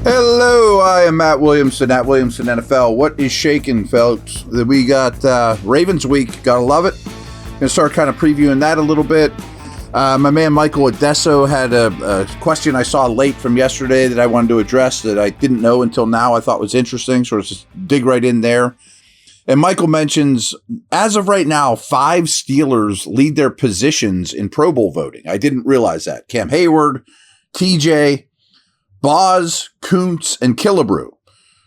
Hello, I am Matt Williamson at Williamson NFL. What is shaking, folks? We got Ravens week. Gotta love it. Gonna start kind of previewing that a little bit. My man Michael Adesso had a question I saw late from yesterday that I wanted to address that I didn't know until now. I thought was interesting, so let's just dig right in there. And Michael mentions, as of right now, 5 Steelers lead their positions in Pro Bowl voting. I didn't realize that. Cam Hayward, TJ, Boz, Kuntz, and Killebrew.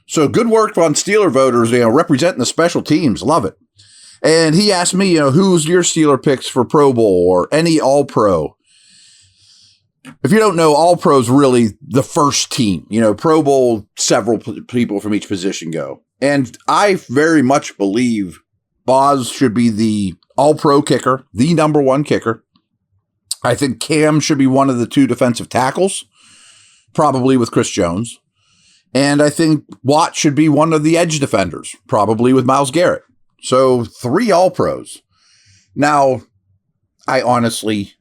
So good work on Steeler voters, representing the special teams. Love it. And he asked me, who's your Steeler picks for Pro Bowl or any All-Pro? If you don't know, All-Pro is really the first team. Pro Bowl, several people from each position go. And I very much believe Boz should be the All-Pro kicker, the number one kicker. I think Cam should be one of the 2 defensive tackles, probably with Chris Jones. And I think Watt should be one of the edge defenders, probably with Myles Garrett. So 3 All-Pros. Now, I honestly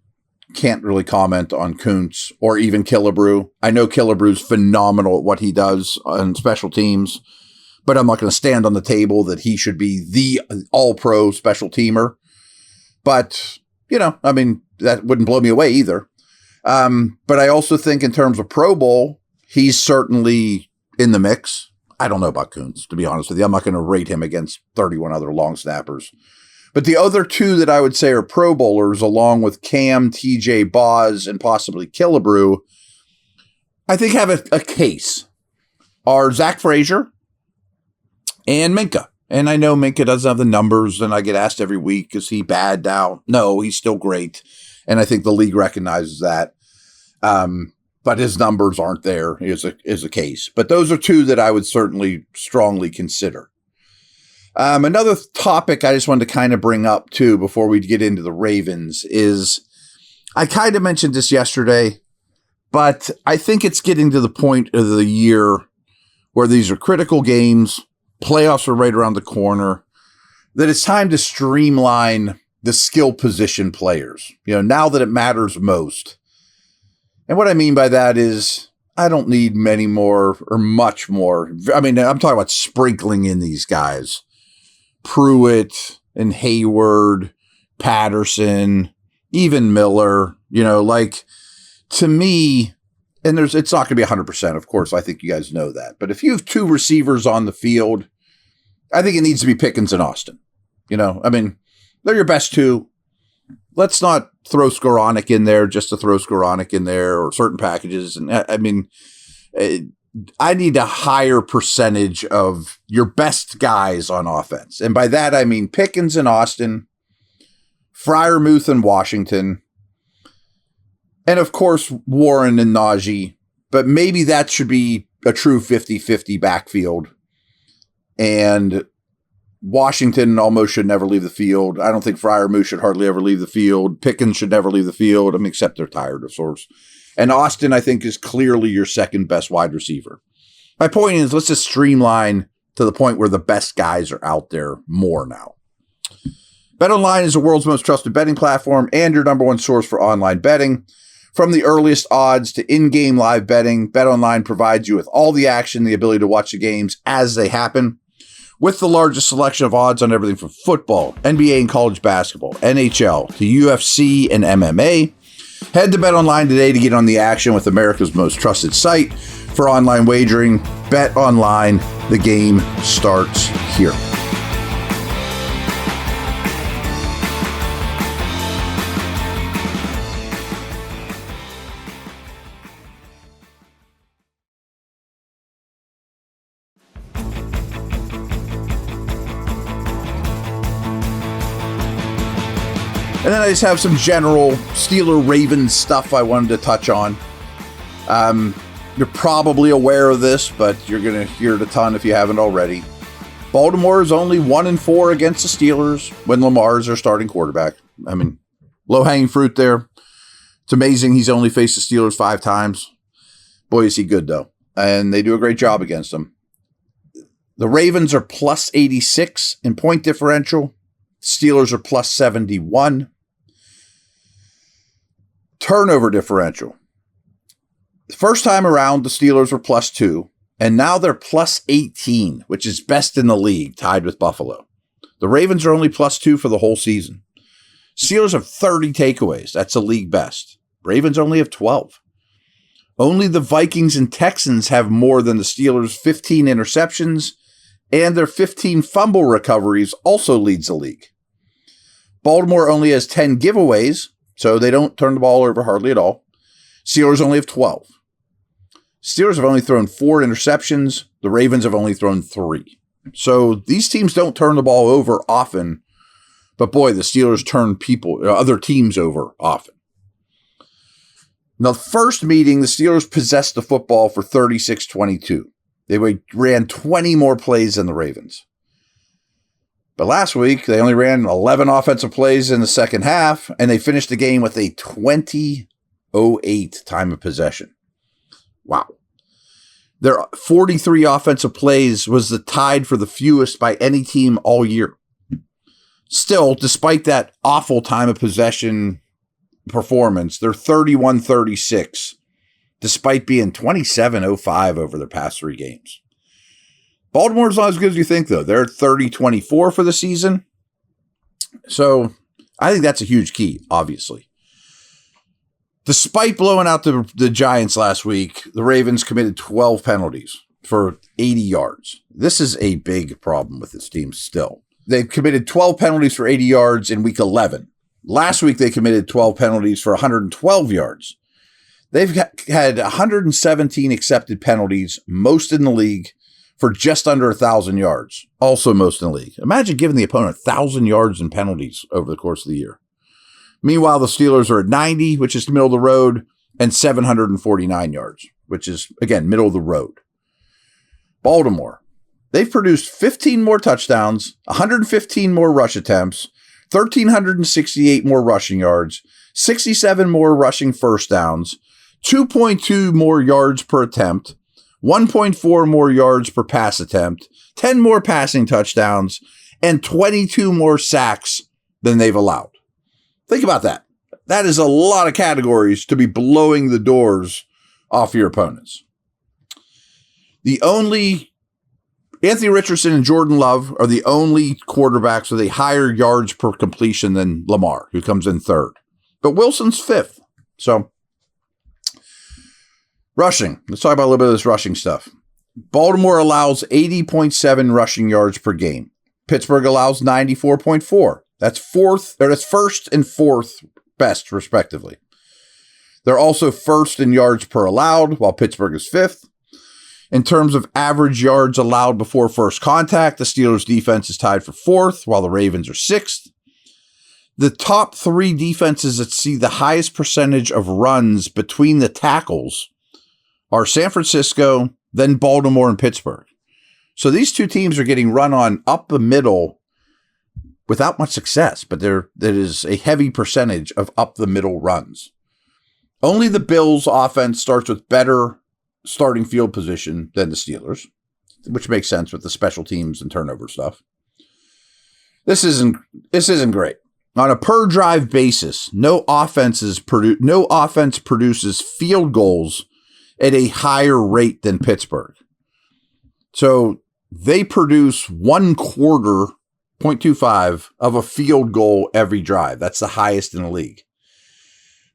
can't really comment on Kuntz or even Killebrew. I know Killebrew's phenomenal at what he does on special teams, but I'm not going to stand on the table that he should be the All-Pro special teamer. But, that wouldn't blow me away either. But I also think in terms of Pro Bowl, he's certainly in the mix. I don't know about Kuntz, to be honest with you. I'm not going to rate him against 31 other long snappers. But the other 2 that I would say are Pro Bowlers, along with Cam, TJ, Boz, and possibly Killebrew, I think have a case, are Zach Frazier and Minka. And I know Minka doesn't have the numbers, and I get asked every week, is he bad now? No, he's still great. And I think the league recognizes that. But his numbers aren't there is a case. But those are 2 that I would certainly strongly consider. Another topic I just wanted to kind of bring up too before we get into the Ravens is, I kind of mentioned this yesterday, but I think it's getting to the point of the year where these are critical games, playoffs are right around the corner, that it's time to streamline the skill position players, now that it matters most. And what I mean by that is I don't need many more or much more. I mean, I'm talking about sprinkling in these guys. Pruitt and Hayward, Patterson, even Miller, to me, and it's not going to be 100%, of course. I think you guys know that. But if you have 2 receivers on the field, I think it needs to be Pickens and Austin. They're your best 2. Let's not throw Skoranek in there just to throw Skoranek in there or certain packages. And I need a higher percentage of your best guys on offense. And by that, I mean Pickens and Austin, Freiermuth and Washington, and of course, Warren and Najee. But maybe that should be a true 50-50 backfield. And Washington almost should never leave the field. I don't think Freiermuth should hardly ever leave the field. Pickens should never leave the field. Except they're tired, of course. And Austin, I think, is clearly your second best wide receiver. My point is, let's just streamline to the point where the best guys are out there more now. BetOnline is the world's most trusted betting platform and your number one source for online betting. From the earliest odds to in-game live betting, BetOnline provides you with all the action, the ability to watch the games as they happen. With the largest selection of odds on everything from football, NBA and college basketball, NHL to UFC and MMA. Head to BetOnline today to get on the action with America's most trusted site for online wagering. BetOnline, the game starts here. And then I just have some general Steeler-Ravens stuff I wanted to touch on. You're probably aware of this, but you're going to hear it a ton if you haven't already. Baltimore is only 1-4 against the Steelers when Lamar is their starting quarterback. Low-hanging fruit there. It's amazing he's only faced the Steelers 5 times. Boy, is he good, though. And they do a great job against them. The Ravens are plus 86 in point differential. Steelers are plus 71. Turnover differential. The first time around, the Steelers were +2, and now they're +18, which is best in the league, tied with Buffalo. The Ravens are only +2 for the whole season. Steelers have 30 takeaways. That's the league best. Ravens only have 12. Only the Vikings and Texans have more than the Steelers' 15 interceptions, and their 15 fumble recoveries also leads the league. Baltimore only has 10 giveaways, so they don't turn the ball over hardly at all. Steelers only have 12. Steelers have only thrown 4 interceptions. The Ravens have only thrown 3. So these teams don't turn the ball over often, but boy, the Steelers turn other teams over often. In the first meeting, the Steelers possessed the football for 36-22. They ran 20 more plays than the Ravens. But last week, they only ran 11 offensive plays in the second half, and they finished the game with a 20:08 time of possession. Wow. Their 43 offensive plays was tied for the fewest by any team all year. Still, despite that awful time of possession performance, they're 31-36, despite being 27-05 over their past 3 games. Baltimore's not as good as you think, though. They're 30-24 for the season. So I think that's a huge key, obviously. Despite blowing out the Giants last week, the Ravens committed 12 penalties for 80 yards. This is a big problem with this team still. They committed 12 penalties for 80 yards in week 11. Last week, they committed 12 penalties for 112 yards. They've had 117 accepted penalties, most in the league, for just under 1,000 yards, also most in the league. Imagine giving the opponent 1,000 yards in penalties over the course of the year. Meanwhile, the Steelers are at 90, which is the middle of the road, and 749 yards, which is, again, middle of the road. Baltimore, they've produced 15 more touchdowns, 115 more rush attempts, 1,368 more rushing yards, 67 more rushing first downs, 2.2 more yards per attempt, 1.4 more yards per pass attempt, 10 more passing touchdowns, and 22 more sacks than they've allowed. Think about that. That is a lot of categories to be blowing the doors off your opponents. Anthony Richardson and Jordan Love are the only quarterbacks with a higher yards per completion than Lamar, who comes in 3rd. But Wilson's 5th. So, rushing. Let's talk about a little bit of this rushing stuff. Baltimore allows 80.7 rushing yards per game. Pittsburgh allows 94.4. That's first and fourth best, respectively. They're also first in yards per allowed, while Pittsburgh is 5th. In terms of average yards allowed before first contact, the Steelers' defense is tied for 4th, while the Ravens are 6th. The top 3 defenses that see the highest percentage of runs between the tackles are San Francisco, then Baltimore and Pittsburgh. So these 2 teams are getting run on up the middle without much success, but there is a heavy percentage of up the middle runs. Only the Bills' offense starts with better starting field position than the Steelers, which makes sense with the special teams and turnover stuff. This isn't great. On a per drive basis, no offense produces field goals at a higher rate than Pittsburgh. So they produce 0.25 of a field goal every drive. That's the highest in the league.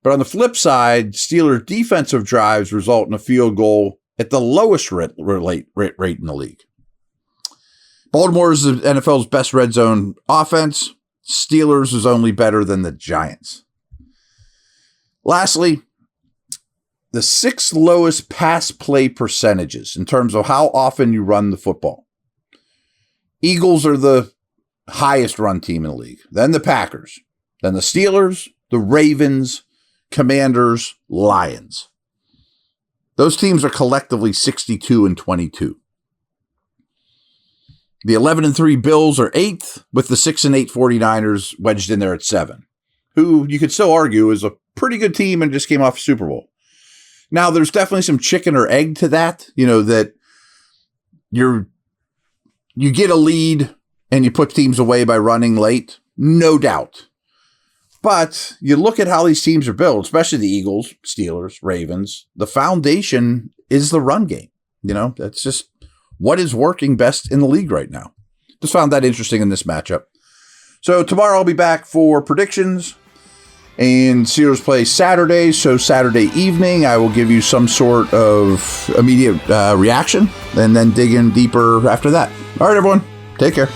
But on the flip side, Steelers defensive drives result in a field goal at the lowest rate in the league. Baltimore is the NFL's best red zone offense. Steelers is only better than the Giants. Lastly, the 6th lowest pass play percentages in terms of how often you run the football. Eagles are the highest run team in the league. Then the Packers. Then the Steelers, the Ravens, Commanders, Lions. Those teams are collectively 62-22. The 11-3 Bills are 8th, with the 6-8 49ers wedged in there at 7, who you could still argue is a pretty good team and just came off Super Bowl. Now, there's definitely some chicken or egg to that, that you get a lead and you put teams away by running late, no doubt. But you look at how these teams are built, especially the Eagles, Steelers, Ravens. The foundation is the run game. That's just what is working best in the league right now. Just found that interesting in this matchup. So tomorrow I'll be back for predictions. And Steelers play Saturday, so Saturday evening I will give you some sort of immediate reaction and then dig in deeper after that. All right, everyone, take care.